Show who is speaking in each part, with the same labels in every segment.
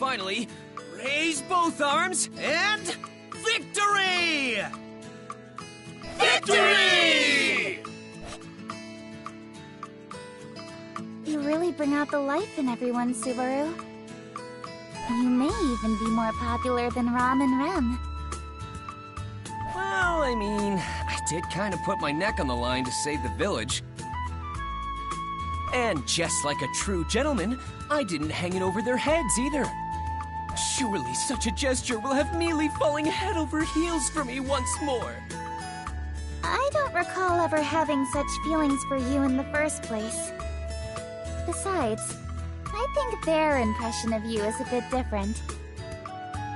Speaker 1: finally, raise both arms and victory! Victory!
Speaker 2: You really bring out the life in everyone, Subaru. You may even be more popular than Ram and Rem.
Speaker 1: Well, I mean, I did kind of put my neck on the line to save the village. And just like a true gentleman, I didn't hang it over their heads either. Surely such a gesture will have Mealy falling head over heels for me once more.
Speaker 2: I don't recall ever having such feelings for you in the first place. Besides, I think their impression of you is a bit different.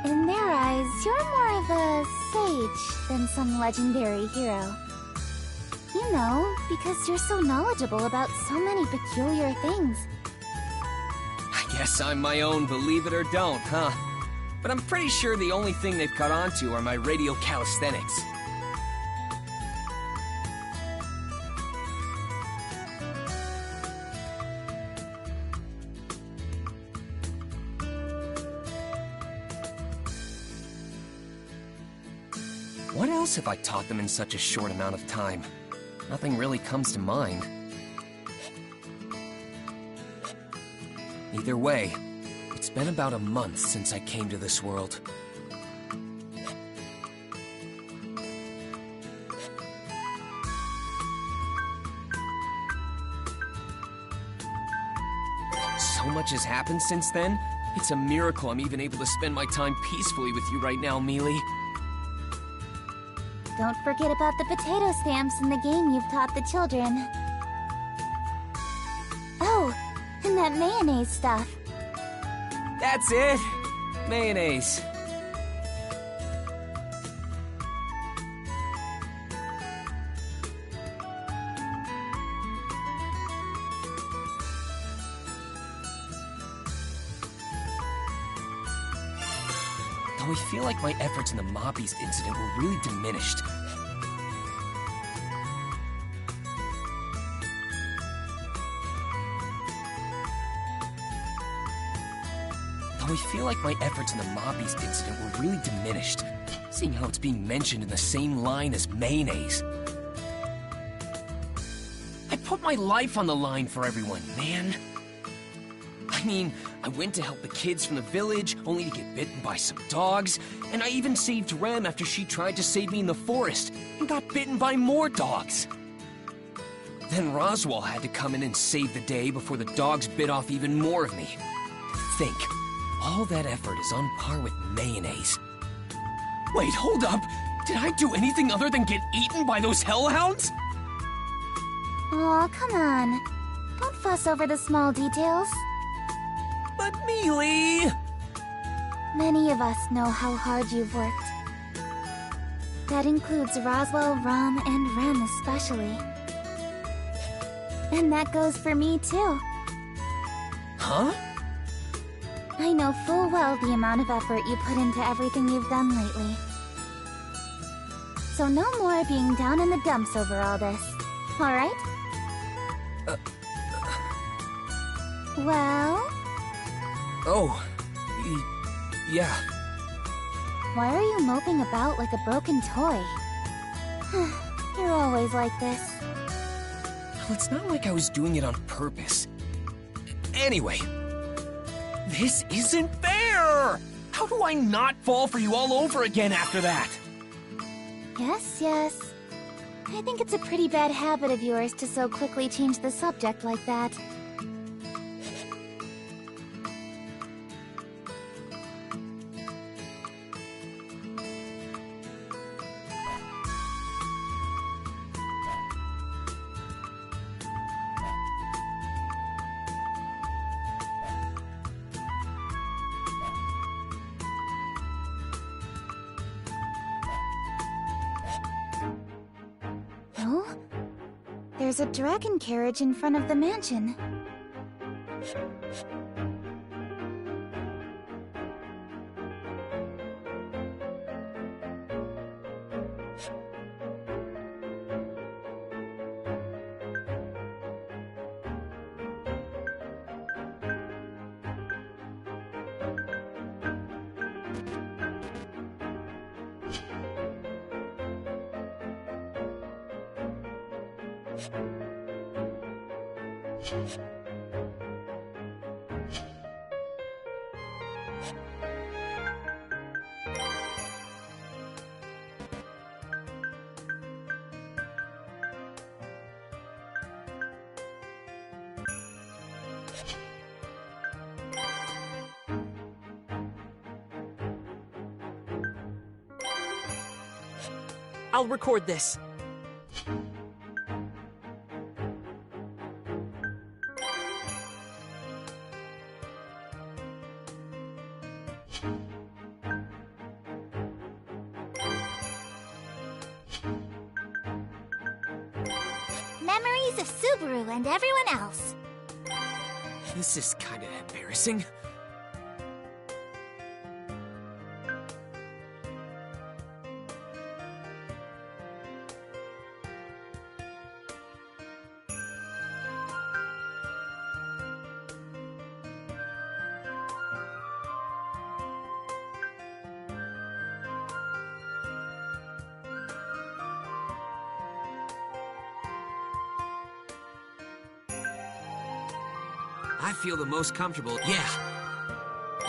Speaker 2: In their eyes, you're more of a sage than some legendary hero. You know, because you're so knowledgeable about so many peculiar things.
Speaker 1: I guess I'm my own believe it or don't, huh? But I'm pretty sure the only thing they've caught on to are my radial calisthenics. What else have I taught them in such a short amount of time? Nothing really comes to mind. Either way, it's been about a month since I came to this world. So much has happened since then. It's a miracle I'm even able to spend my time peacefully with you right now, Mealy.
Speaker 2: Don't forget about the potato stamps in the game you've taught the children. Oh, and that mayonnaise stuff.
Speaker 1: That's it! Mayonnaise. Though I feel like my efforts in the Mobbies incident were really diminished. Seeing how it's being mentioned in the same line as mayonnaise. I put my life on the line for everyone, man. I mean, I went to help the kids from the village, only to get bitten by some dogs, and I even saved Rem after she tried to save me in the forest, and got bitten by more dogs. Then Roswaal had to come in and save the day before the dogs bit off even more of me. Think, all that effort is on par with mayonnaise. Wait, hold up! Did I do anything other than get eaten by those hellhounds?
Speaker 2: Aw, come on. Don't fuss over the small details.
Speaker 1: But Mealy!
Speaker 2: Many of us know how hard you've worked. That includes Roswaal, Ram, and Rem especially. And that goes for me too.
Speaker 1: Huh?
Speaker 2: I know full well the amount of effort you put into everything you've done lately. So no more being down in the dumps over all this, alright? Well?
Speaker 1: Oh, yeah.
Speaker 2: Why are you moping about like a broken toy? You're always like this.
Speaker 1: Well, it's not like I was doing it on purpose. Anyway, this isn't fair! How do I not fall for you all over again after that?
Speaker 2: Yes, yes. I think it's a pretty bad habit of yours to so quickly change the subject like that. Oh? There's a dragon carriage in front of the mansion.
Speaker 3: I'll record this.
Speaker 2: Memories of Subaru and everyone else.
Speaker 1: This is kind of embarrassing. I feel the most comfortable. Yeah.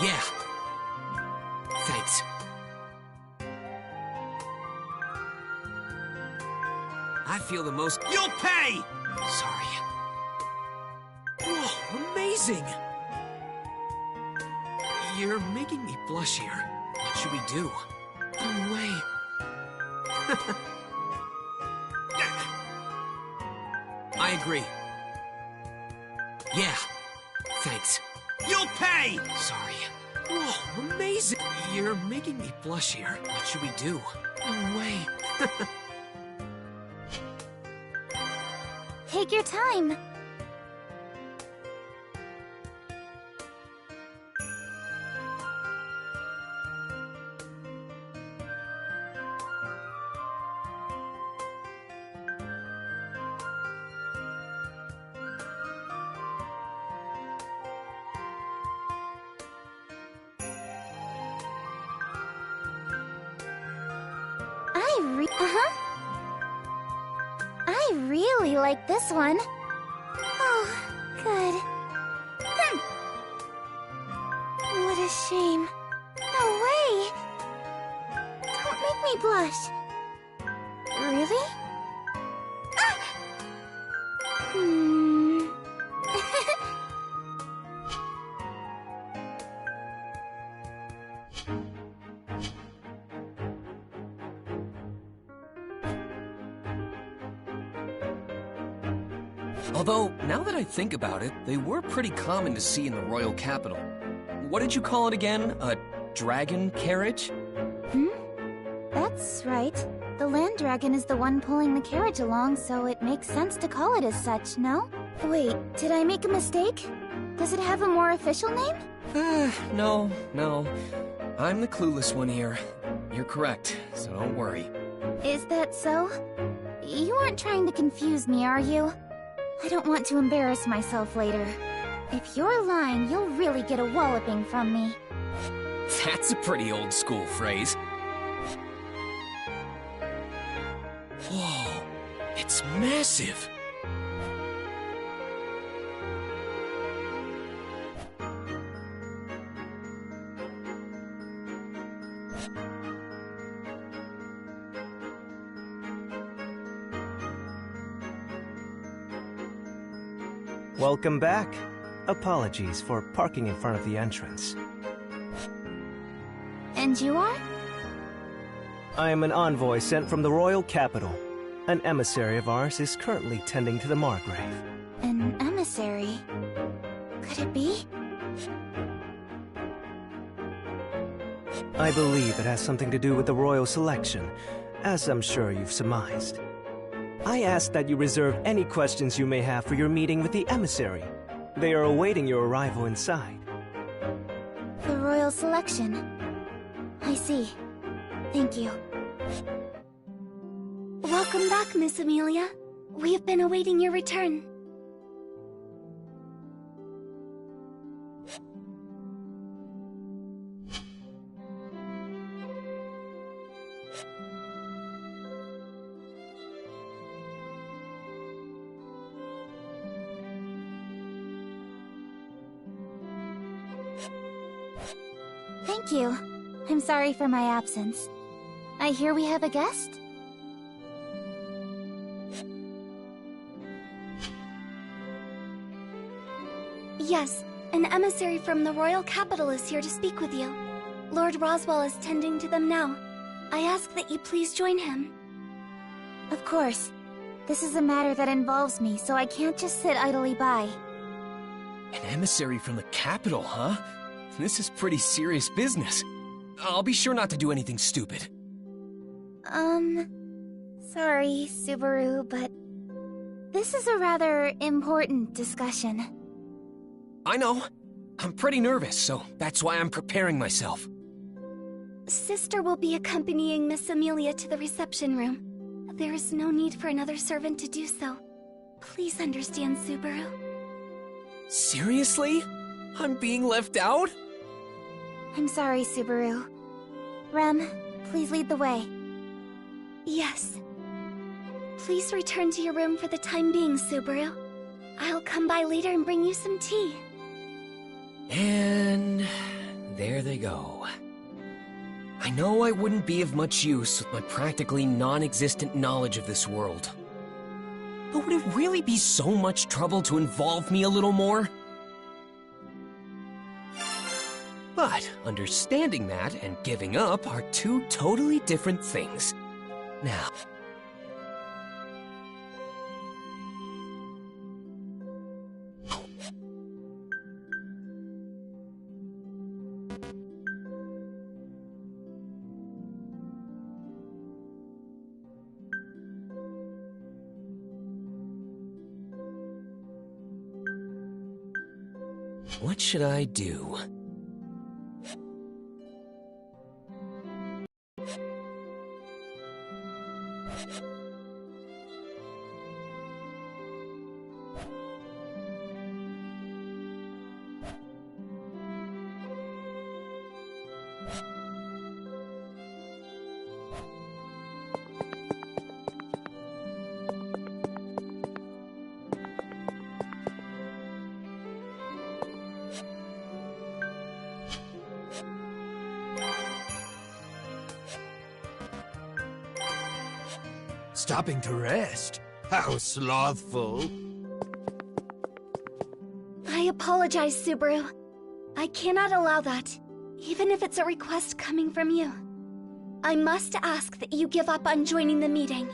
Speaker 1: Yeah. Thanks. I feel the most. You'll pay! Sorry. Whoa, amazing! You're making me blush here. What should we do? No way. I agree. Yeah. Thanks. You'll pay! Sorry. Whoa, amazing! You're making me blush here. What should we do? No way.
Speaker 2: Take your time. I really like this one. Oh, good. What a shame. No way! Don't make me blush. Really? Hmm.
Speaker 1: Although, now that I think about it, they were pretty common to see in the royal capital. What did you call it again? A dragon carriage?
Speaker 2: That's right. The land dragon is the one pulling the carriage along, so it makes sense to call it as such, no? Wait, did I make a mistake? Does it have a more official name?
Speaker 1: No. I'm the clueless one here. You're correct, so don't worry.
Speaker 2: Is that so? You aren't trying to confuse me, are you? I don't want to embarrass myself later. If you're lying, you'll really get a walloping from me.
Speaker 1: That's a pretty old school phrase. Whoa, it's massive.
Speaker 4: Welcome back. Apologies for parking in front of the entrance.
Speaker 2: And you are?
Speaker 4: I am an envoy sent from the royal capital. An emissary of ours is currently tending to the Margrave.
Speaker 2: An emissary? Could it be?
Speaker 4: I believe it has something to do with the royal selection, as I'm sure you've surmised. I ask that you reserve any questions you may have for your meeting with the emissary. They are awaiting your arrival inside.
Speaker 2: The royal selection. I see. Thank you. Welcome back, Miss Amelia. We have been awaiting your return. Thank you. I'm sorry for my absence. I hear we have a guest?
Speaker 3: Yes, an emissary from the royal capital is here to speak with you. Lord Roswell is tending to them now. I ask that you please join him.
Speaker 2: Of course. This is a matter that involves me, so I can't just sit idly by.
Speaker 1: An emissary from the capital, huh? This is pretty serious business. I'll be sure not to do anything stupid.
Speaker 2: Sorry, Subaru, but this is a rather important discussion.
Speaker 1: I know. I'm pretty nervous, so that's why I'm preparing myself.
Speaker 3: Sister will be accompanying Miss Amelia to the reception room. There is no need for another servant to do so. Please understand, Subaru.
Speaker 1: Seriously? I'm being left out?
Speaker 2: I'm sorry, Subaru. Rem, please lead the way.
Speaker 3: Yes. Please return to your room for the time being, Subaru. I'll come by later and bring you some tea.
Speaker 1: And there they go. I know I wouldn't be of much use with my practically non-existent knowledge of this world. But would it really be so much trouble to involve me a little more? But understanding that and giving up are two totally different things. Now... what should I do?
Speaker 5: Stopping to rest? How slothful.
Speaker 3: I apologize, Subaru. I cannot allow that, even if it's a request coming from you. I must ask that you give up on joining the meeting.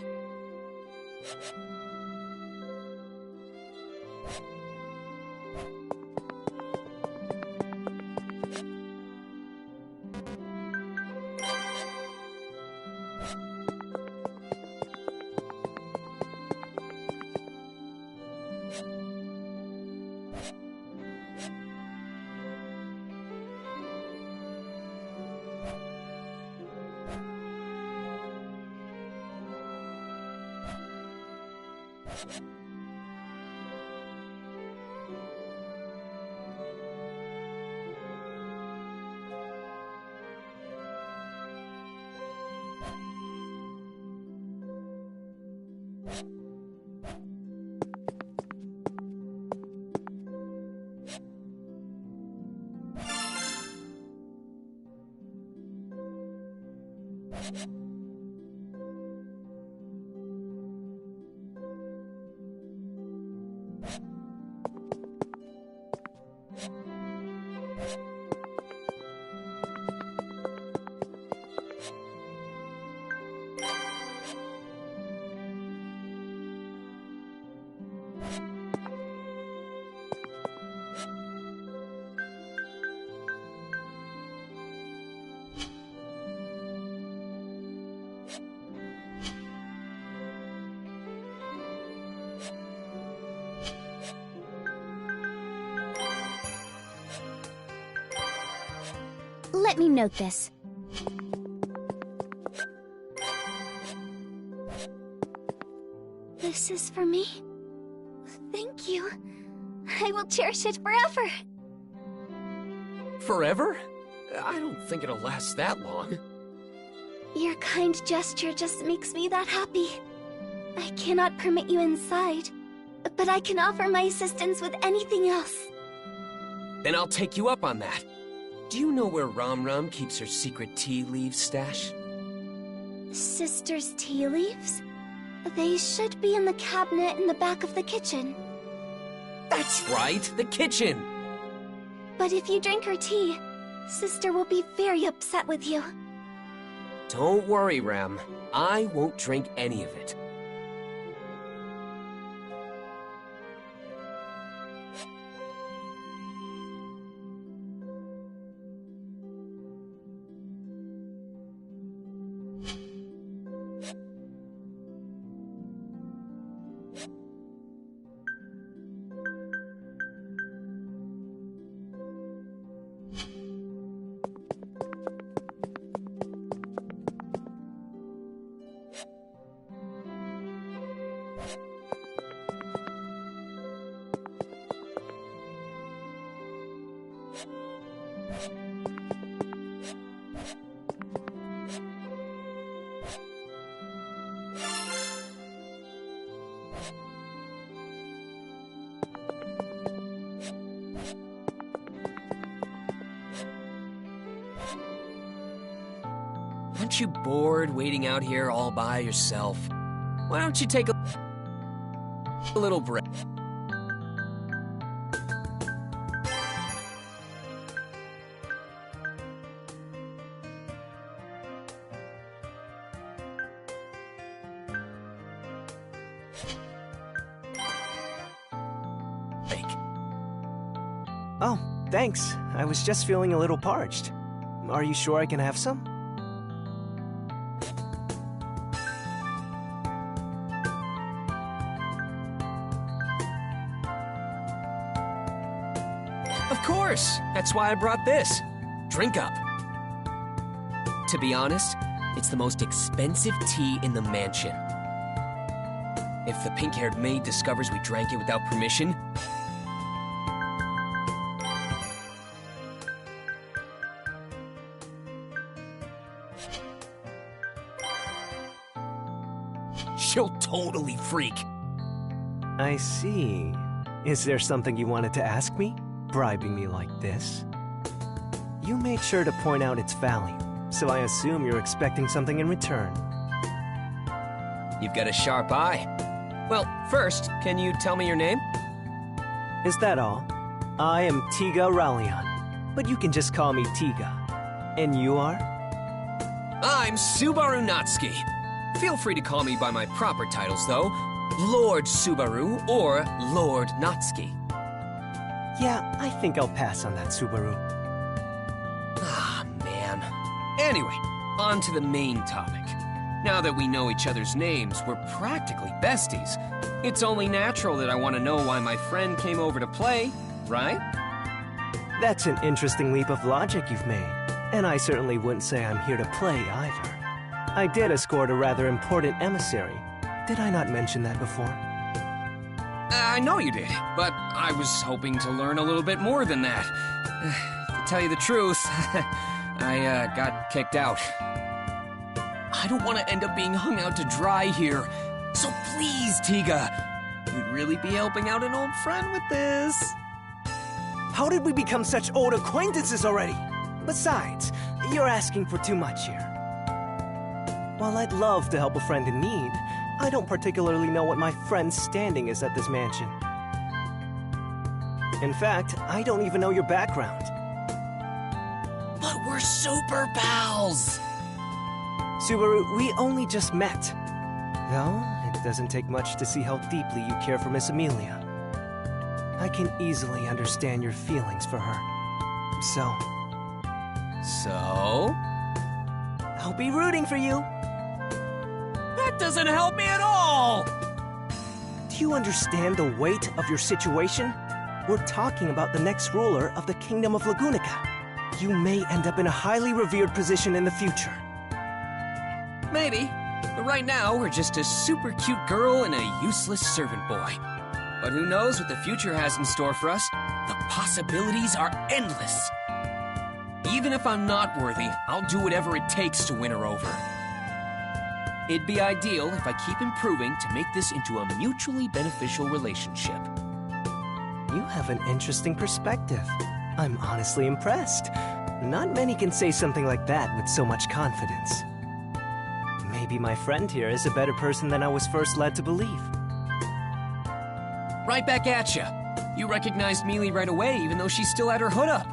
Speaker 2: Let me note this.
Speaker 3: This is for me? Thank you. I will cherish it forever.
Speaker 1: Forever? I don't think it'll last that long.
Speaker 3: Your kind gesture just makes me that happy. I cannot permit you inside, but I can offer my assistance with anything else.
Speaker 1: Then I'll take you up on that. do you know where Ram Ram keeps her secret tea leaves stash?
Speaker 3: Sister's tea leaves? They should be in the cabinet in the back of the kitchen.
Speaker 1: That's right, the kitchen!
Speaker 3: But if you drink her tea, Sister will be very upset with you.
Speaker 1: Don't worry, Ram. I won't drink any of it. Aren't you bored waiting out here all by yourself? Why don't you take a little break?
Speaker 4: Oh, thanks. I was just feeling a little parched. Are you sure I can have some?
Speaker 1: Of course! That's why I brought this. Drink up. To be honest, it's the most expensive tea in the mansion. If the pink-haired maid discovers we drank it without permission, she'll totally freak.
Speaker 4: I see. Is there something you wanted to ask me? Bribing me like this? You made sure to point out its value, so I assume you're expecting something in return.
Speaker 1: You've got a sharp eye. Well, first, can you tell me your name?
Speaker 4: Is that all? I am Tiga Rallion, but you can just call me Tiga. And you are?
Speaker 1: I'm Subaru Natsuki. Feel free to call me by my proper titles, though. Lord Subaru or Lord Natsuki.
Speaker 4: Yeah, I think I'll pass on that, Subaru.
Speaker 1: Ah, man. Anyway, on to the main topic. Now that we know each other's names, we're practically besties. It's only natural that I want to know why my friend came over to play, right?
Speaker 4: That's an interesting leap of logic you've made. And I certainly wouldn't say I'm here to play either. I did escort a rather important emissary. Did I not mention that before?
Speaker 1: I know you did, but I was hoping to learn a little bit more than that. To tell you the truth, I got kicked out. I don't want to end up being hung out to dry here. So please, Tiga, you'd really be helping out an old friend with this.
Speaker 4: How did we become such old acquaintances already? Besides, you're asking for too much here. While I'd love to help a friend in need, I don't particularly know what my friend's standing is at this mansion. In fact, I don't even know your background.
Speaker 1: But we're super pals!
Speaker 4: Subaru, we only just met. Though, it doesn't take much to see how deeply you care for Miss Amelia. I can easily understand your feelings for her.
Speaker 1: So?
Speaker 4: I'll be rooting for you.
Speaker 1: That doesn't help me at all!
Speaker 4: Do you understand the weight of your situation? We're talking about the next ruler of the Kingdom of Lagunica. You may end up in a highly revered position in the future.
Speaker 1: Maybe. But right now, we're just a super cute girl and a useless servant boy. But who knows what the future has in store for us? The possibilities are endless. Even if I'm not worthy, I'll do whatever it takes to win her over. It'd be ideal if I keep improving to make this into a mutually beneficial relationship.
Speaker 4: You have an interesting perspective. I'm honestly impressed. Not many can say something like that with so much confidence. Maybe my friend here is a better person than I was first led to believe.
Speaker 1: Right back at ya. You recognized Mealy right away, even though she still had her hood up.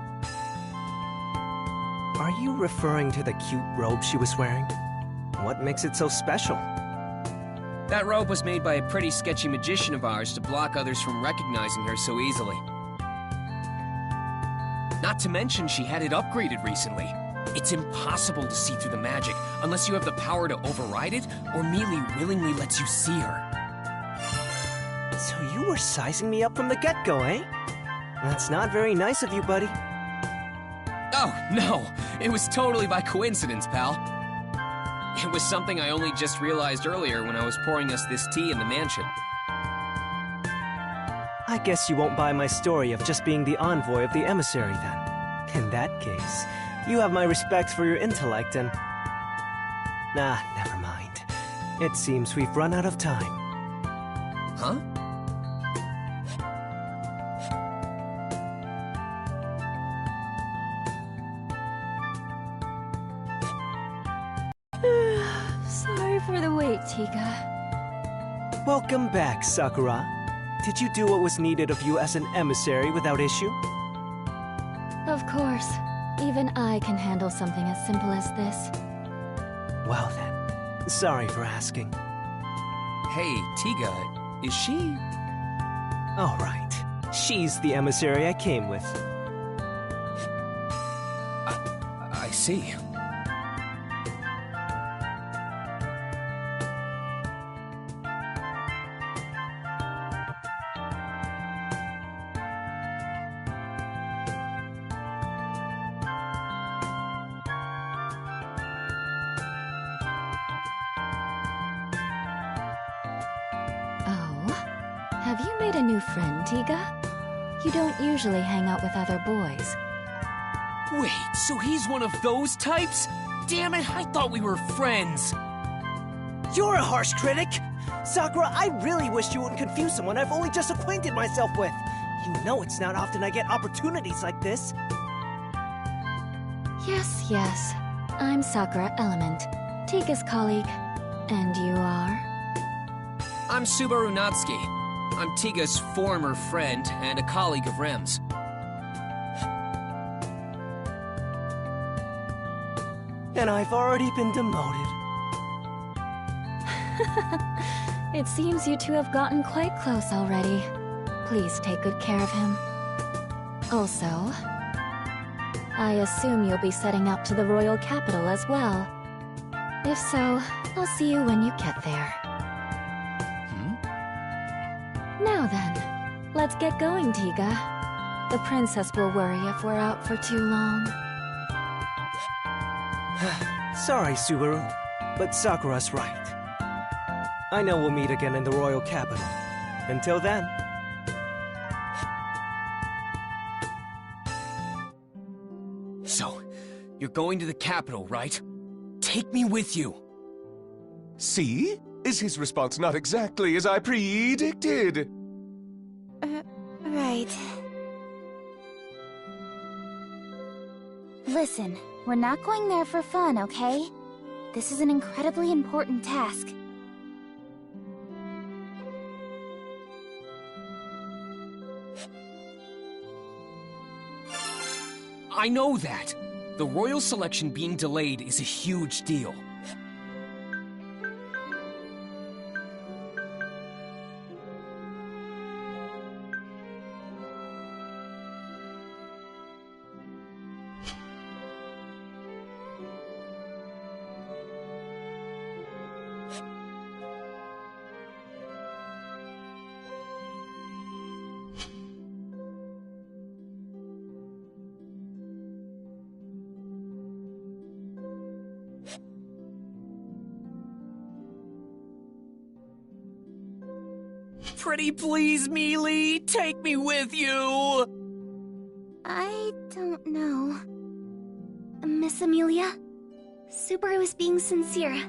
Speaker 4: Are you referring to the cute robe she was wearing? What makes it so special?
Speaker 1: That robe was made by a pretty sketchy magician of ours to block others from recognizing her so easily. Not to mention she had it upgraded recently. It's impossible to see through the magic unless you have the power to override it, or Mealy willingly lets you see her.
Speaker 4: So you were sizing me up from the get-go, eh? That's not very nice of you, buddy.
Speaker 1: Oh, no. It was totally by coincidence, pal. It was something I only just realized earlier when I was pouring us this tea in the mansion.
Speaker 4: I guess you won't buy my story of just being the envoy of the emissary, then. In that case, you have my respect for your intellect and... Nah, never mind. It seems we've run out of time.
Speaker 1: Huh?
Speaker 3: Sorry for the wait, Tiga.
Speaker 4: Welcome back, Sakura. Did you do what was needed of you as an emissary without issue?
Speaker 3: Of course. Even I can handle something as simple as this.
Speaker 4: Well then, sorry for asking.
Speaker 1: Hey, Tiga, is she...
Speaker 4: All right, she's the emissary I came with.
Speaker 1: I see.
Speaker 3: Have you made a new friend, Tiga? You don't usually hang out with other boys.
Speaker 1: Wait, so he's one of those types? Damn it, I thought we were friends.
Speaker 4: You're a harsh critic! Sakura, I really wish you wouldn't confuse someone I've only just acquainted myself with. You know it's not often I get opportunities like this.
Speaker 3: Yes. I'm Sakura Element, Tiga's colleague. And you are?
Speaker 1: I'm Subaru Natsuki. I'm Tiga's former friend and a colleague of Rem's.
Speaker 4: And I've already been demoted.
Speaker 3: It seems you two have gotten quite close already. Please take good care of him. Also, I assume you'll be setting out to the royal capital as well. If so, I'll see you when you get there. Now then, let's get going, Tiga. The princess will worry if we're out for too long.
Speaker 4: Sorry, Subaru, but Sakura's right. I know we'll meet again in the royal capital. Until then...
Speaker 1: So, you're going to the capital, right? Take me with you.
Speaker 6: See? Is his response not exactly as I predicted?
Speaker 2: Right. Listen, we're not going there for fun, okay? This is an incredibly important task.
Speaker 1: I know that. The royal selection being delayed is a huge deal. Pretty please, Mealy, take me with you!
Speaker 2: I don't know.
Speaker 3: Miss Amelia? Subaru is being sincere.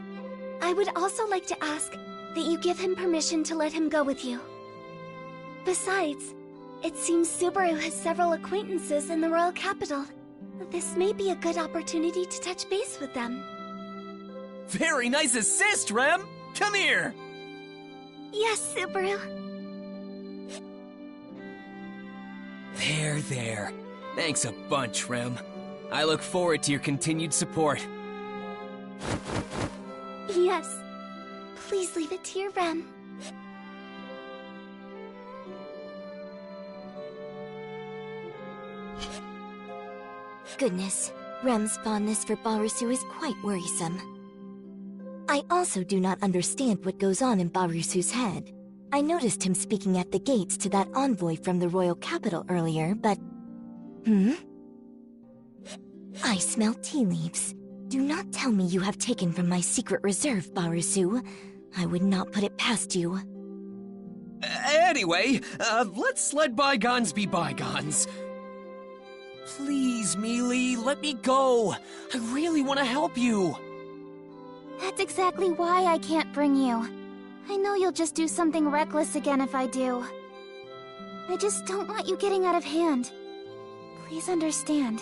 Speaker 3: I would also like to ask that you give him permission to let him go with you. Besides, it seems Subaru has several acquaintances in the royal capital,
Speaker 7: This may be a good opportunity to touch base with them.
Speaker 1: Very nice assist, Rem! Come here!
Speaker 7: Yes, Subaru.
Speaker 1: There. Thanks a bunch, Rem. I look forward to your continued support.
Speaker 7: Yes. Please leave it to your Rem.
Speaker 3: Goodness, Rem's fondness for Barusu is quite worrisome. I also do not understand what goes on in Barusu's head. I noticed him speaking at the gates to that envoy from the royal capital earlier, but... I smell tea leaves. Do not tell me you have taken from my secret reserve, Barusu. I would not put it past you.
Speaker 1: Anyway, let's let bygones be bygones. Please, Mealy, let me go. I really want to help you.
Speaker 2: That's exactly why I can't bring you. I know you'll just do something reckless again if I do. I just don't want you getting out of hand. Please understand.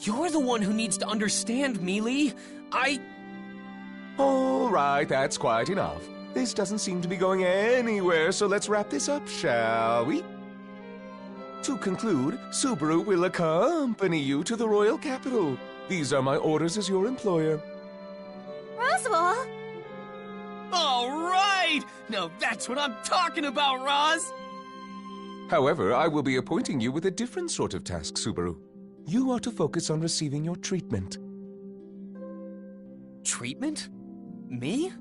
Speaker 1: You're the one who needs to understand, Mealy.
Speaker 6: All right, that's quite enough. This doesn't seem to be going anywhere, so let's wrap this up, shall we? To conclude, Subaru will accompany you to the royal capital. These are my orders as your employer.
Speaker 2: Roswaal!
Speaker 1: All right! Now that's what I'm talking about, Roz!
Speaker 6: However, I will be appointing you with a different sort of task, Subaru. You are to focus on receiving your treatment.
Speaker 1: Treatment? Me?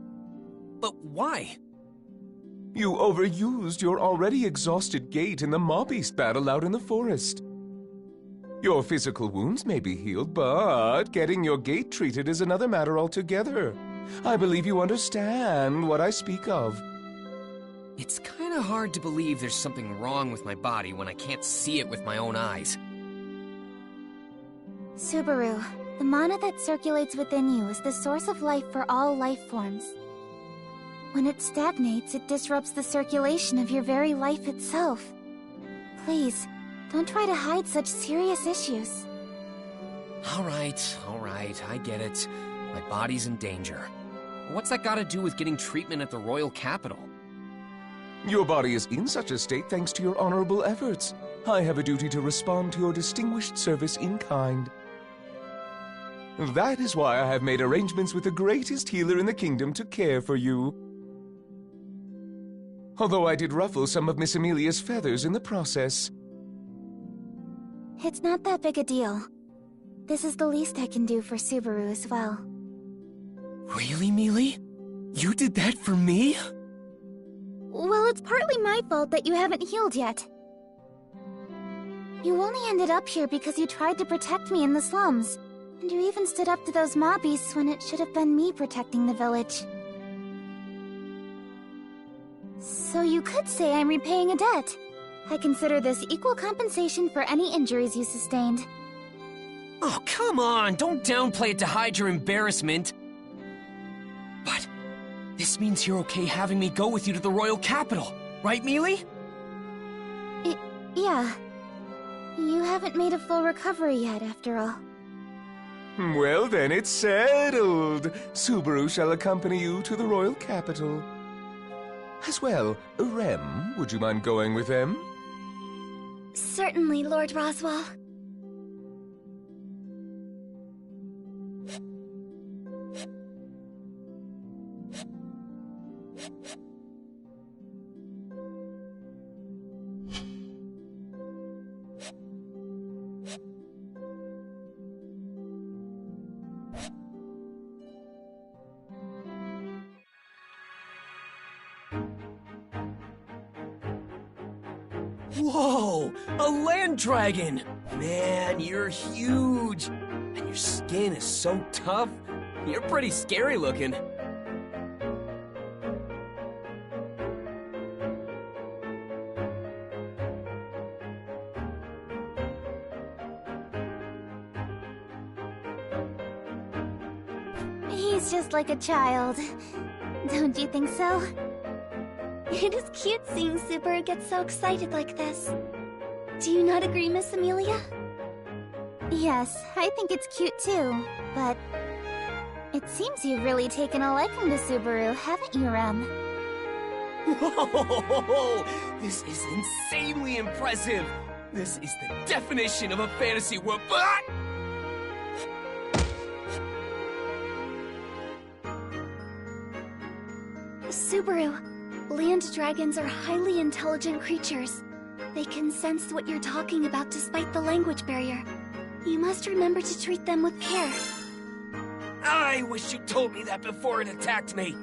Speaker 1: But why?
Speaker 6: You overused your already exhausted gait in the mob-beast battle out in the forest. Your physical wounds may be healed, but getting your gait treated is another matter altogether. I believe you understand what I speak of.
Speaker 1: It's kinda hard to believe there's something wrong with my body when I can't see it with my own eyes.
Speaker 2: Subaru, the mana that circulates within you is the source of life for all life forms. When it stagnates, it disrupts the circulation of your very life itself. Please, don't try to hide such serious issues.
Speaker 1: All right, I get it. My body's in danger. What's that gotta do with getting treatment at the royal capital?
Speaker 6: Your body is in such a state thanks to your honorable efforts. I have a duty to respond to your distinguished service in kind. That is why I have made arrangements with the greatest healer in the kingdom to care for you. Although I did ruffle some of Miss Amelia's feathers in the process.
Speaker 2: It's not that big a deal. This is the least I can do for Subaru as well.
Speaker 1: Really, Mealy? You did that for me?
Speaker 2: Well, it's partly my fault that you haven't healed yet. You only ended up here because you tried to protect me in the slums. And you even stood up to those mob beasts when it should have been me protecting the village. So you could say I'm repaying a debt. I consider this equal compensation for any injuries you sustained.
Speaker 1: Oh, come on! Don't downplay it to hide your embarrassment. But this means you're okay having me go with you to the royal capital, right, Mealy?
Speaker 2: Yeah. You haven't made a full recovery yet, after all.
Speaker 6: Well then, it's settled. Subaru shall accompany you to the royal capital. As well, Rem, would you mind going with them?
Speaker 7: Certainly, Lord Roswaal.
Speaker 1: Whoa! A land dragon! Man, you're huge! And your skin is so tough. You're pretty scary looking.
Speaker 2: He's just like a child. Don't you think so?
Speaker 7: It is cute seeing Subaru get so excited like this. Do you not agree, Miss Amelia?
Speaker 2: Yes, I think it's cute too, but... It seems you've really taken a liking to Subaru, haven't you, Rem?
Speaker 1: Whoa! This is insanely impressive! This is the definition of a fantasy world.
Speaker 7: Subaru, land dragons are highly intelligent creatures. They can sense what you're talking about despite the language barrier. You must remember to treat them with care.
Speaker 1: I wish you told me that before it attacked me.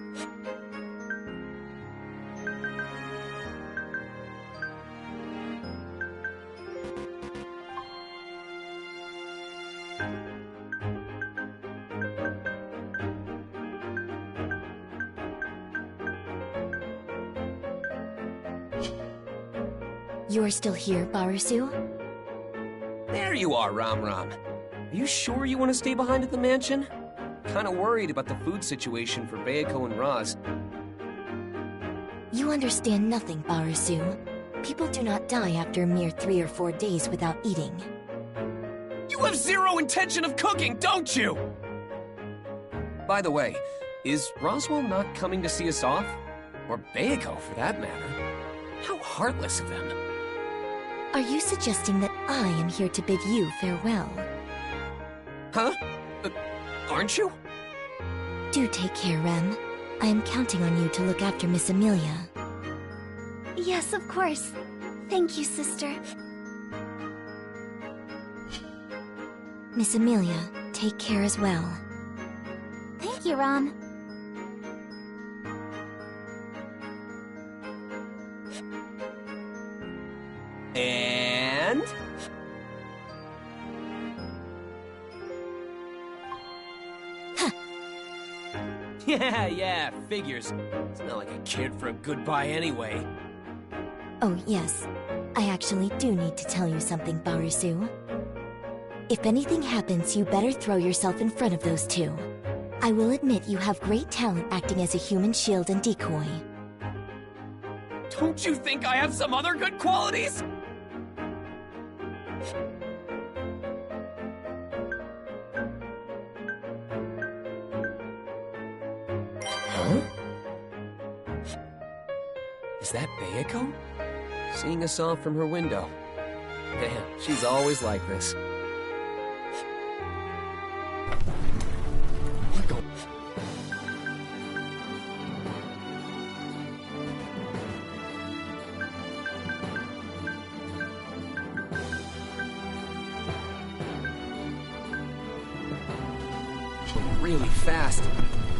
Speaker 3: You're still here, Barusu?
Speaker 1: There you are, Ram. Are you sure you want to stay behind at the mansion? Kinda worried about the food situation for Bayako and Raz.
Speaker 3: You understand nothing, Barusu. People do not die after a mere 3 or 4 days without eating.
Speaker 1: You have zero intention of cooking, don't you? By the way, is Roswell not coming to see us off? Or Bayako, for that matter? How heartless of them.
Speaker 3: Are you suggesting that I am here to bid you farewell?
Speaker 1: Huh? Aren't you?
Speaker 3: Do take care, Rem. I am counting on you to look after Miss Amelia.
Speaker 7: Yes, of course. Thank you, sister.
Speaker 3: Miss Amelia, take care as well.
Speaker 2: Thank you, Ron.
Speaker 1: And... Yeah, figures. It's not like a kid for a goodbye anyway.
Speaker 3: Oh, yes. I actually do need to tell you something, Barusu. If anything happens, you better throw yourself in front of those two. I will admit you have great talent acting as a human shield and decoy.
Speaker 1: Don't you think I have some other good qualities? Huh? Is that Bayako? Seeing us off from her window. Man, she's always like this. What the... Really fast.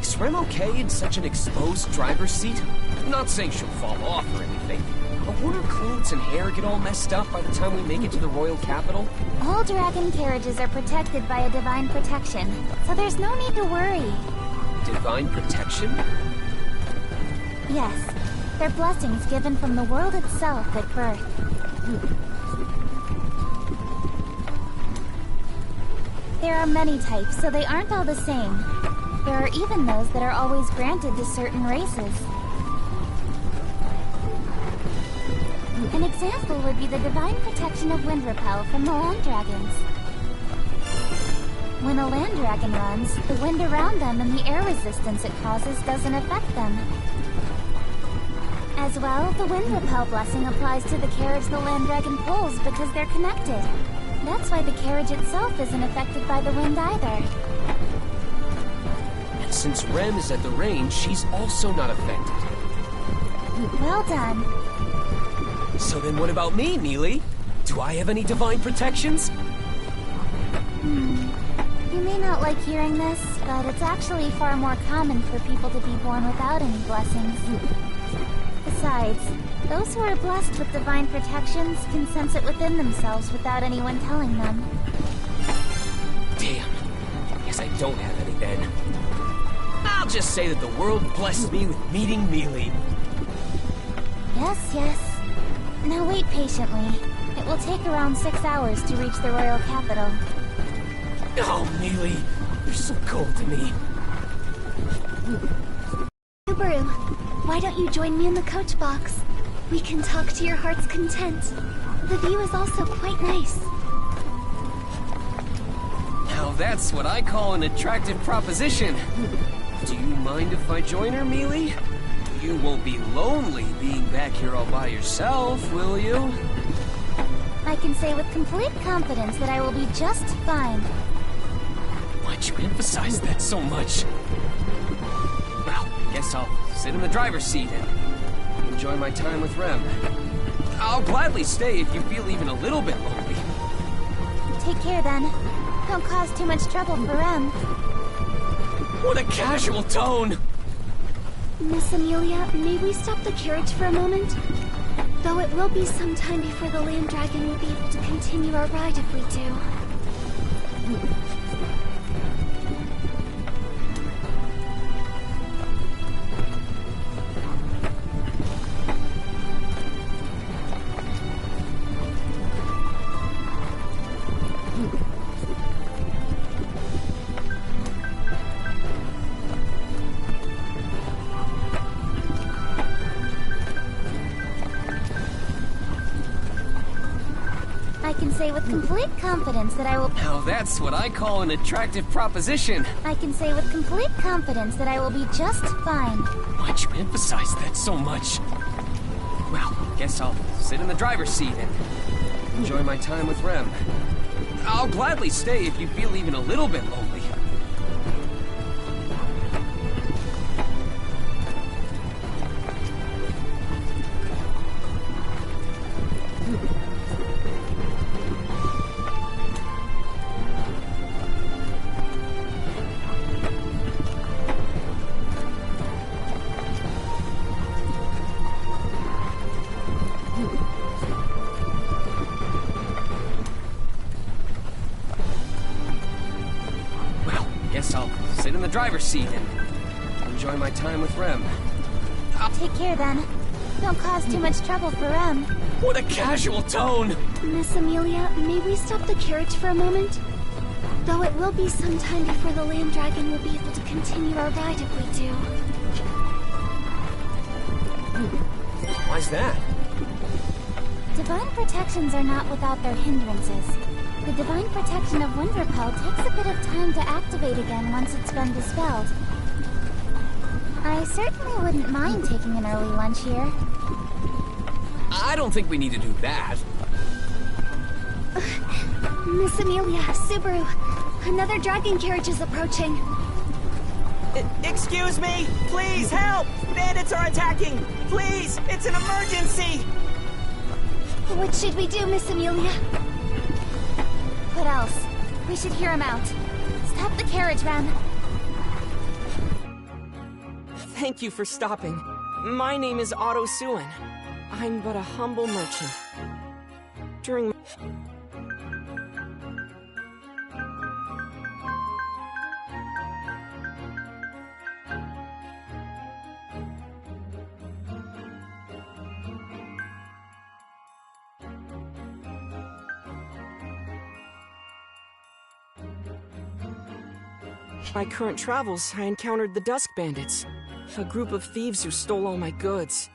Speaker 1: Is Rem okay in such an exposed driver's seat? I'm not saying she'll fall off or anything. But won't her clothes and hair get all messed up by the time we make it to the royal capital?
Speaker 2: All dragon carriages are protected by a divine protection, so there's no need to worry.
Speaker 1: Divine protection?
Speaker 2: Yes, they're blessings given from the world itself at birth. There are many types, so they aren't all the same. There are even those that are always granted to certain races. An example would be the divine protection of wind repel from the land dragons. When a land dragon runs, the wind around them and the air resistance it causes doesn't affect them. As well, the wind repel blessing applies to the carriage the land dragon pulls because they're connected. That's why the carriage itself isn't affected by the wind either.
Speaker 1: And since Rem is at the range, she's also not affected.
Speaker 2: Well done.
Speaker 1: So then what about me, Mealy? Do I have any divine protections?
Speaker 2: You may not like hearing this, but it's actually far more common for people to be born without any blessings. Besides, those who are blessed with divine protections can sense it within themselves without anyone telling them.
Speaker 1: Damn. Guess I don't have any then. I'll just say that the world blessed me with meeting Mealy.
Speaker 2: Yes. Now wait patiently. It will take around 6 hours to reach the royal capital.
Speaker 1: Oh, Mealy, you're so cold to me.
Speaker 7: Subaru, why don't you join me in the coach box? We can talk to your heart's content. The view is also quite nice.
Speaker 1: that's what I call an attractive proposition. Do you mind if I join her, Mealy? You won't be lonely being back here all by yourself, will you?
Speaker 2: I can say with complete confidence that I will be just fine.
Speaker 1: Why'd you emphasize that so much? Well, guess I'll sit in the driver's seat and enjoy my time with Rem. I'll gladly stay if you feel even a little bit lonely.
Speaker 2: Take care then. Don't cause too much trouble for Rem.
Speaker 1: What a casual tone!
Speaker 7: Miss Amelia, may we stop the carriage for a moment? Though it will be some time before the Land Dragon will be able to continue our ride if we do.
Speaker 2: I can say with complete confidence that I will...
Speaker 1: Now that's what I call an attractive proposition.
Speaker 2: I can say with complete confidence that I will be just fine.
Speaker 1: Why'd you emphasize that so much? Well, guess I'll sit in the driver's seat and enjoy my time with Rem. I'll gladly stay if you feel even a little bit lonely. Guess I'll sit in the driver's seat and enjoy my time with Rem.
Speaker 2: Take care then. Don't cause too much trouble for Rem.
Speaker 1: What a casual tone!
Speaker 7: Miss Amelia, may we stop the carriage for a moment? Though it will be some time before the Land Dragon will be able to continue our ride if we do.
Speaker 1: Why's that?
Speaker 2: Divine protections are not without their hindrances. The divine protection of Winterpell takes a bit of time to activate again once it's been dispelled. I certainly wouldn't mind taking an early lunch here.
Speaker 1: I don't think we need to do that.
Speaker 7: Miss Amelia, Subaru, another dragon carriage is approaching.
Speaker 8: Excuse me! Please help! Bandits are attacking! Please! It's an emergency!
Speaker 7: What should we do, Miss Amelia?
Speaker 2: What else? We should hear him out. Stop the carriage, Rem.
Speaker 8: Thank you for stopping. My name is Otto Suen. I'm but a humble merchant. During my current travels, I encountered the Dusk Bandits, a group of thieves who stole all my goods.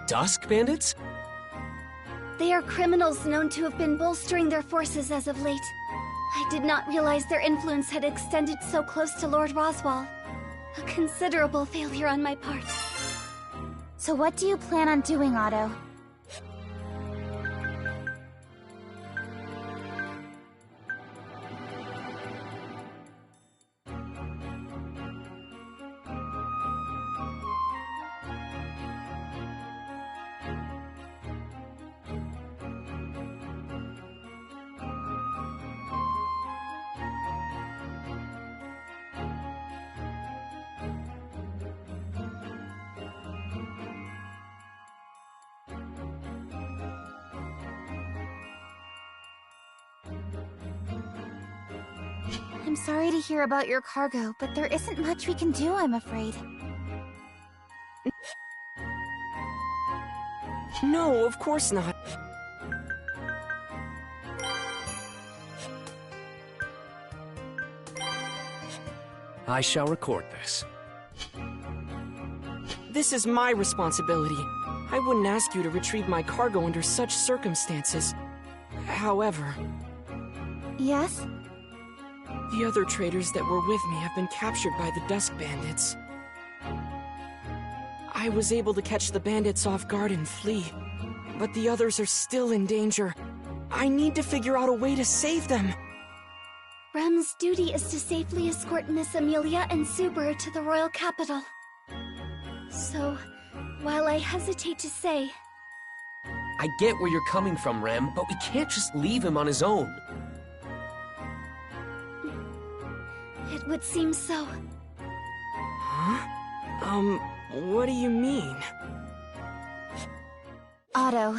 Speaker 1: Dusk Bandits?
Speaker 7: They are criminals known to have been bolstering their forces as of late. I did not realize their influence had extended so close to Lord Roswaal. A considerable failure on my part.
Speaker 2: So what do you plan on doing, Otto? I'm sorry to hear about your cargo, but there isn't much we can do, I'm afraid.
Speaker 8: No, of course not.
Speaker 1: I shall record this.
Speaker 8: This is my responsibility. I wouldn't ask you to retrieve my cargo under such circumstances. However,
Speaker 2: Yes?
Speaker 8: the other traders that were with me have been captured by the Dusk Bandits. I was able to catch the bandits off guard and flee, but the others are still in danger. I need to figure out a way to save them.
Speaker 7: Rem's duty is to safely escort Miss Amelia and Subaru to the royal capital. So, while I hesitate to say,
Speaker 1: I get where you're coming from, Rem, but we can't just leave him on his own.
Speaker 7: it would seem so.
Speaker 8: Huh? What do you mean?
Speaker 2: Otto,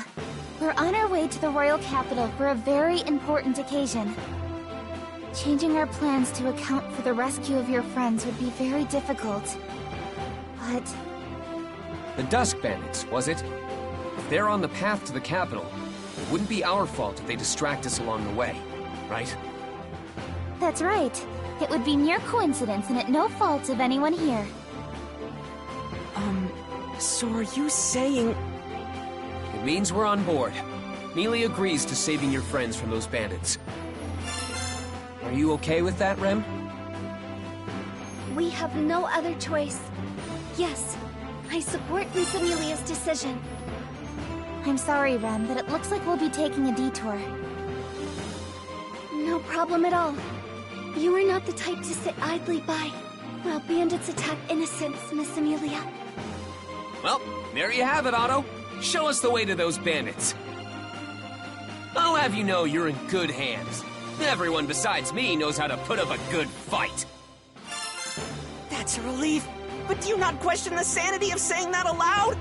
Speaker 2: we're on our way to the royal capital for a very important occasion. Changing our plans to account for the rescue of your friends would be very difficult. But
Speaker 1: The Dusk Bandits, was it? If they're on the path to the capital, it wouldn't be our fault if they distract us along the way, right?
Speaker 2: that's right. It would be mere coincidence and at no fault of anyone here.
Speaker 8: So are you saying...
Speaker 1: It means we're on board. Mealy agrees to saving your friends from those bandits. Are you okay with that, Rem?
Speaker 7: We have no other choice. Yes, I support Miss Amelia's decision.
Speaker 2: I'm sorry, Rem, but it looks like we'll be taking a detour.
Speaker 7: No problem at all. You are not the type to sit idly by while bandits attack innocents, Miss Amelia.
Speaker 1: Well, there you have it, Otto. Show us the way to those bandits. I'll have you know you're in good hands. Everyone besides me knows how to put up a good fight.
Speaker 8: That's a relief. But do you not question the sanity of saying that aloud?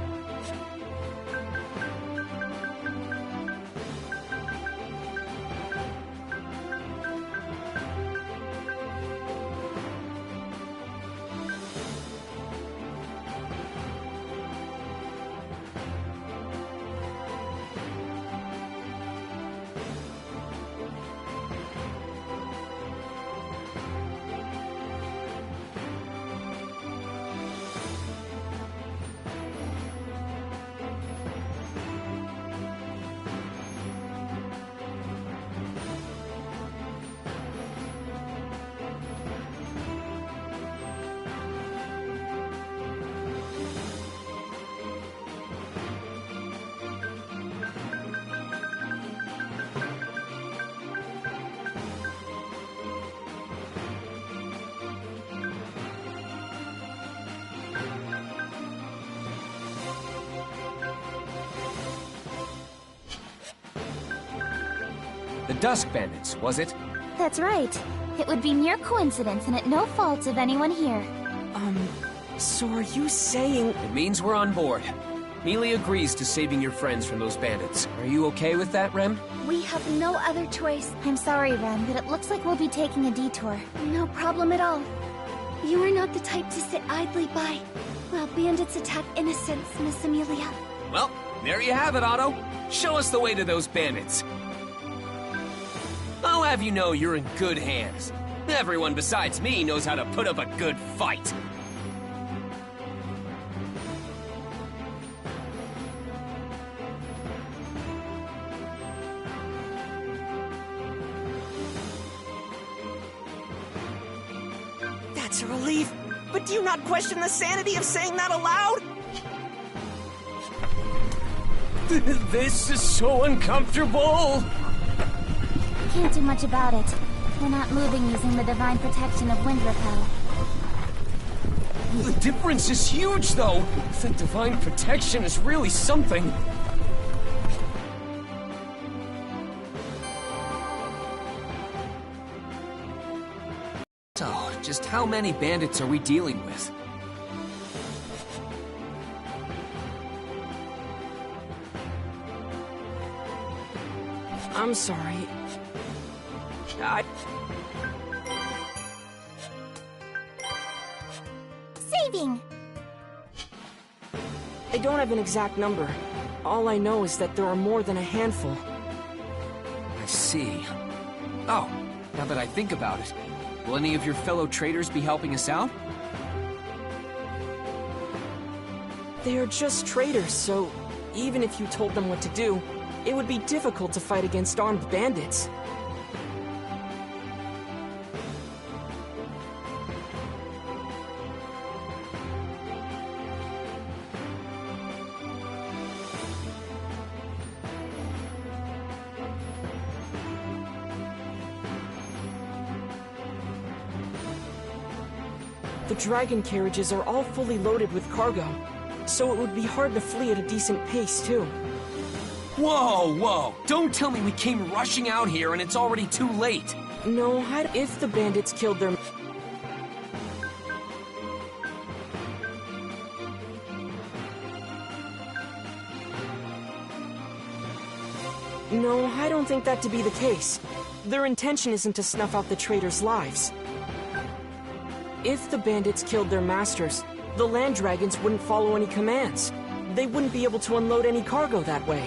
Speaker 1: The Dusk Bandits, was it?
Speaker 2: That's right. It would be mere coincidence and at no fault of anyone here.
Speaker 8: So are you saying...
Speaker 1: It means we're on board. Mealy agrees to saving your friends from those bandits. Are you okay with that, Rem?
Speaker 7: We have no other choice.
Speaker 2: I'm sorry, Rem, but it looks like we'll be taking a detour.
Speaker 7: No problem at all. You are not the type to sit idly by while bandits attack innocents, Miss Amelia.
Speaker 1: Well, there you have it, Otto. Show us the way to those bandits. I'll have you know you're in good hands. Everyone besides me knows how to put up a good fight.
Speaker 8: That's a relief. But do you not question the sanity of saying that aloud?
Speaker 1: This is so uncomfortable!
Speaker 2: Can't do much about it. We're not moving using the divine protection of wind repel.
Speaker 1: The difference is huge, though. The divine protection is really something. So, just how many bandits are we dealing with?
Speaker 8: I'm sorry.
Speaker 2: Saving!
Speaker 8: I don't have an exact number. All I know is that there are more than a handful.
Speaker 1: I see. Oh, now that I think about it, will any of your fellow traders be helping us out?
Speaker 8: They are just traders, so even if you told them what to do, it would be difficult to fight against armed bandits. The dragon carriages are all fully loaded with cargo, so it would be hard to flee at a decent pace, too.
Speaker 1: Whoa, whoa! Don't tell me we came rushing out here and it's already too late!
Speaker 8: No, if the bandits killed their... No, I don't think that to be the case. Their intention isn't to snuff out the traitors' lives. If the bandits killed their masters, the land dragons wouldn't follow any commands. They wouldn't be able to unload any cargo that way.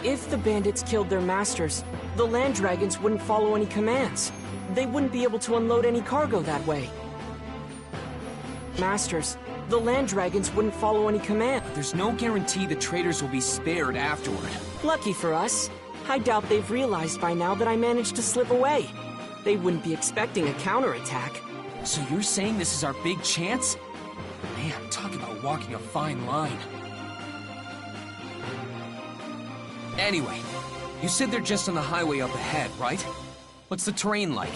Speaker 8: If the bandits killed their masters, the land dragons wouldn't follow any commands. They wouldn't be able to unload any cargo that way. Masters, the land dragons wouldn't follow any command.
Speaker 1: There's no guarantee the traitors will be spared afterward.
Speaker 8: Lucky for us. I doubt they've realized by now that I managed to slip away. They wouldn't be expecting a counterattack.
Speaker 1: So you're saying this is our big chance? Man, talk about walking a fine line. Anyway, you said they're just on the highway up ahead, right? What's the terrain like?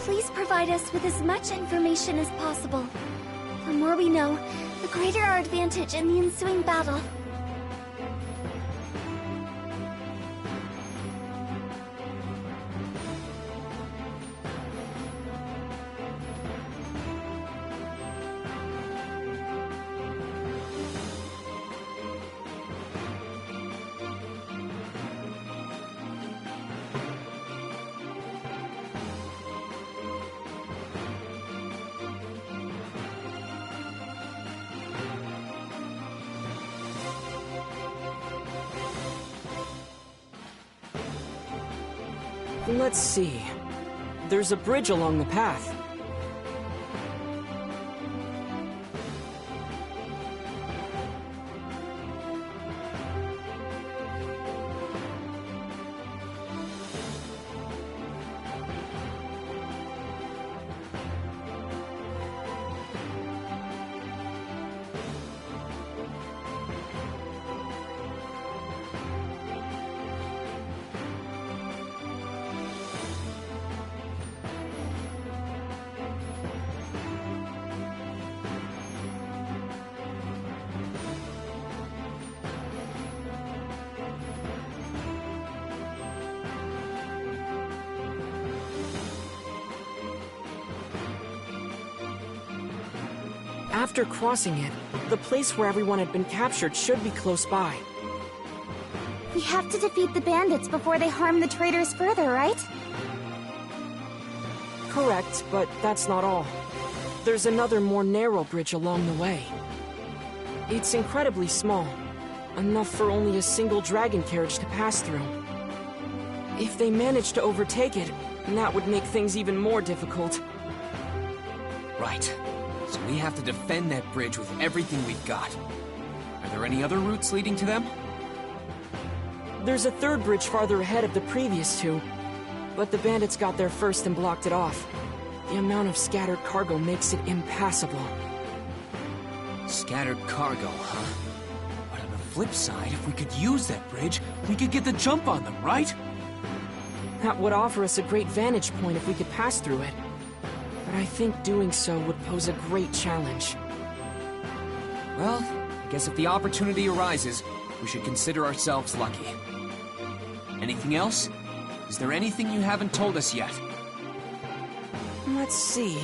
Speaker 7: Please provide us with as much information as possible. The more we know, the greater our advantage in the ensuing battle.
Speaker 8: Let's see. There's a bridge along the path. After crossing it, the place where everyone had been captured should be close by.
Speaker 2: We have to defeat the bandits before they harm the traitors further, right?
Speaker 8: Correct, but that's not all. There's another more narrow bridge along the way. It's incredibly small, enough for only a single dragon carriage to pass through. If they manage to overtake it, that would make things even more difficult.
Speaker 1: Right. So we have to defend that bridge with everything we've got. Are there any other routes leading to them?
Speaker 8: There's a third bridge farther ahead of the previous two, but the bandits got there first and blocked it off. The amount of scattered cargo makes it impassable.
Speaker 1: Scattered cargo, huh? But on the flip side, if we could use that bridge, we could get the jump on them, right?
Speaker 8: That would offer us a great vantage point if we could pass through it. But I think doing so would pose a great challenge.
Speaker 1: Well, guess if the opportunity arises, we should consider ourselves lucky. Anything else? Is there anything you haven't told us yet?
Speaker 8: Let's see.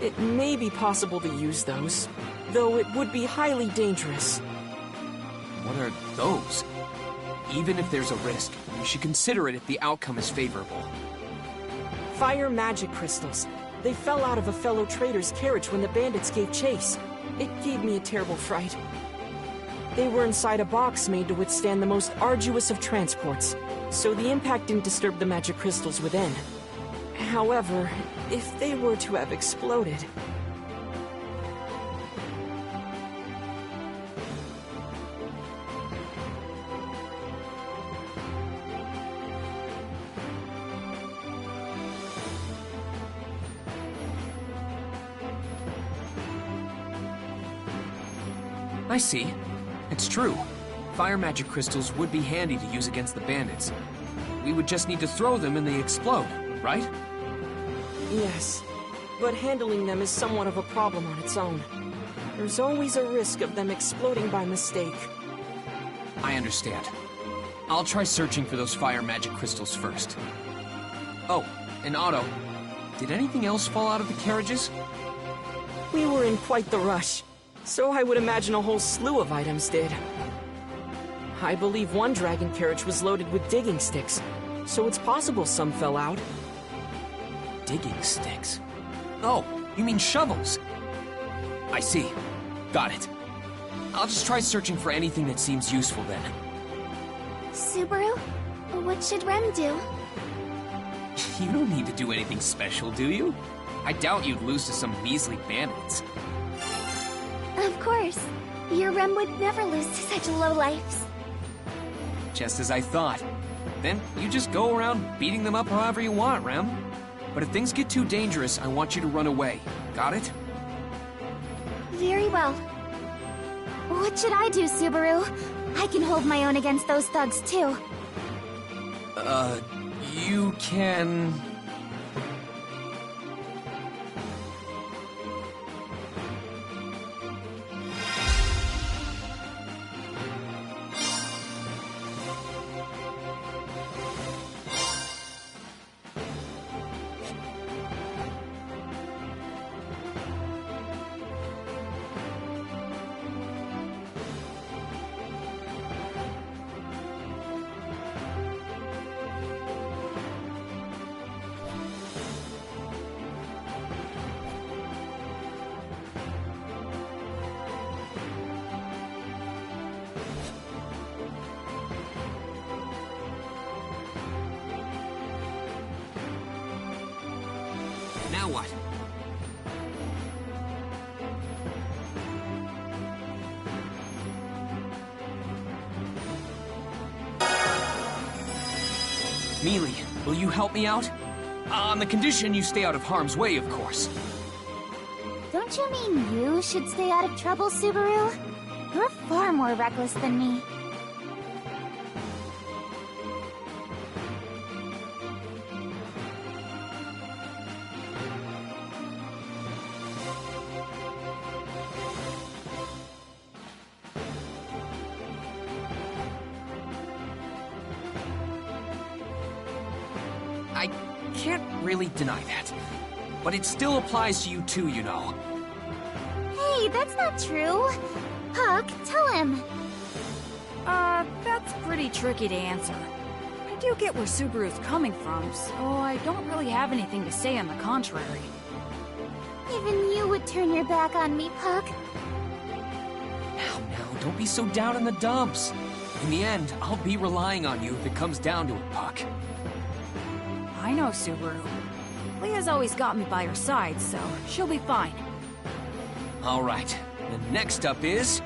Speaker 8: It may be possible to use those, though it would be highly dangerous.
Speaker 1: What are those? Even if there's a risk, we should consider it if the outcome is favorable.
Speaker 8: Fire magic crystals. They fell out of a fellow trader's carriage when the bandits gave chase. It gave me a terrible fright. They were inside a box made to withstand the most arduous of transports, so the impact didn't disturb the magic crystals within. However, if they were to have exploded...
Speaker 1: I see. It's true. Fire magic crystals would be handy to use against the bandits. We would just need to throw them and they explode, right?
Speaker 8: Yes, but handling them is somewhat of a problem on its own. There's always a risk of them exploding by mistake.
Speaker 1: I understand. I'll try searching for those fire magic crystals first. Oh, and Otto, did anything else fall out of the carriages?
Speaker 8: We were in quite the rush, so I would imagine a whole slew of items did. I believe one dragon carriage was loaded with digging sticks, so it's possible some fell out.
Speaker 1: Digging sticks? Oh, you mean shovels? I see. Got it. I'll just try searching for anything that seems useful then.
Speaker 7: Subaru, what should Rem do?
Speaker 1: You don't need to do anything special, do you? I doubt you'd lose to some measly bandits.
Speaker 7: Of course. Your Rem would never lose to such lowlifes.
Speaker 1: Just as I thought. Then you just go around beating them up however you want, Rem. But if things get too dangerous, I want you to run away. Got it?
Speaker 7: Very well.
Speaker 2: What should I do, Subaru? I can hold my own against those thugs, too.
Speaker 1: You can... Now what? Mealy, will you help me out? On the condition you stay out of harm's way, of course.
Speaker 2: Don't you mean you should stay out of trouble, Subaru? You're far more reckless than me.
Speaker 1: I can't really deny that. But it still applies to you too, you know.
Speaker 2: Hey, that's not true. Puck, tell him.
Speaker 9: That's pretty tricky to answer. I do get where Subaru's coming from, so I don't really have anything to say on the contrary.
Speaker 2: Even you would turn your back on me, Puck.
Speaker 1: Now, don't be so down in the dumps. In the end, I'll be relying on you if it comes down to it, Puck.
Speaker 9: I know Subaru. Leah's always got me by her side, so she'll be fine.
Speaker 1: All right. And next up is...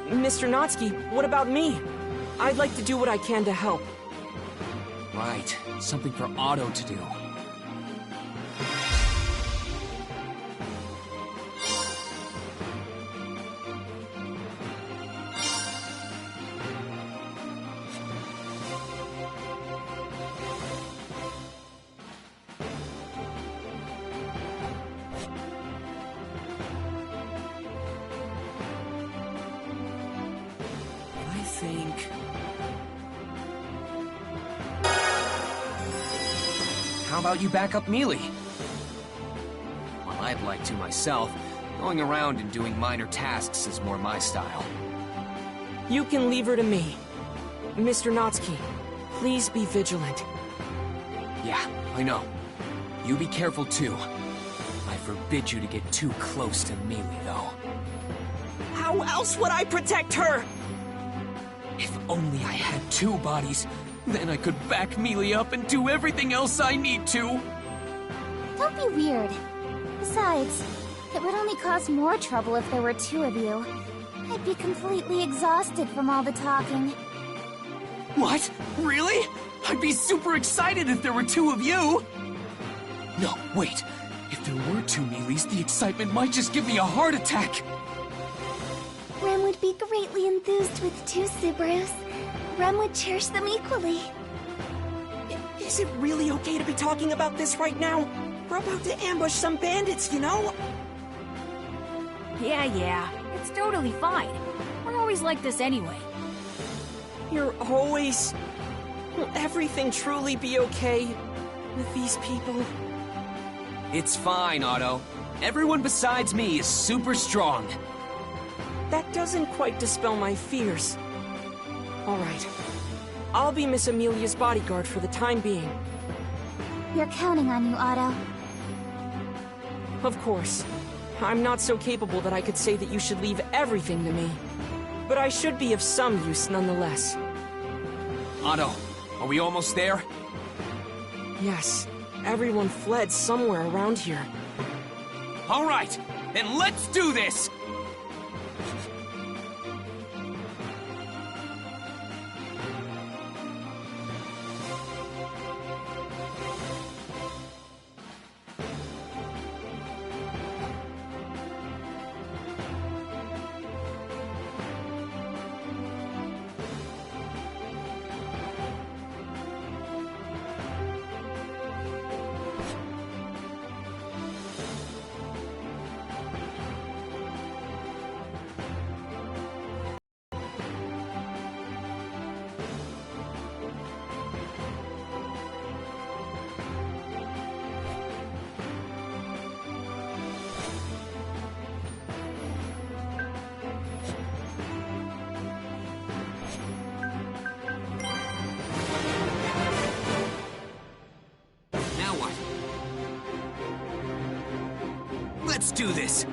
Speaker 8: Mr. Natsuki, what about me? I'd like to do what I can to help.
Speaker 1: Right. Something for Otto to do. think... How about you back up Mealy? Well, I'd like to myself. Going around and doing minor tasks is more my style.
Speaker 8: You can leave her to me. Mr. Natsuki, please be vigilant.
Speaker 1: Yeah, I know. You be careful too. I forbid you to get too close to Mealy, though.
Speaker 8: How else would I protect her?
Speaker 1: If only I had two bodies, then I could back Mealy up and do everything else I need to.
Speaker 2: Don't be weird. Besides, it would only cause more trouble if there were two of you. I'd be completely exhausted from all the talking.
Speaker 1: What? Really? I'd be super excited if there were two of you! No, wait. If there were two Mealys, the excitement might just give me a heart attack!
Speaker 7: Rem would be greatly enthused with two Subarus. Rem would cherish them equally.
Speaker 8: Is it really okay to be talking about this right now? We're about to ambush some bandits, you know?
Speaker 9: Yeah. It's totally fine. We're always like this anyway.
Speaker 8: You're always... Will everything truly be okay with these people?
Speaker 1: It's fine, Otto. Everyone besides me is super strong.
Speaker 8: That doesn't quite dispel my fears. Alright. I'll be Miss Amelia's bodyguard for the time being.
Speaker 2: You're counting on you, Otto.
Speaker 8: Of course. I'm not so capable that I could say that you should leave everything to me. But I should be of some use nonetheless.
Speaker 1: Otto, are we almost there?
Speaker 8: Yes. Everyone fled somewhere around here.
Speaker 1: All right, then let's do this! Let's do this!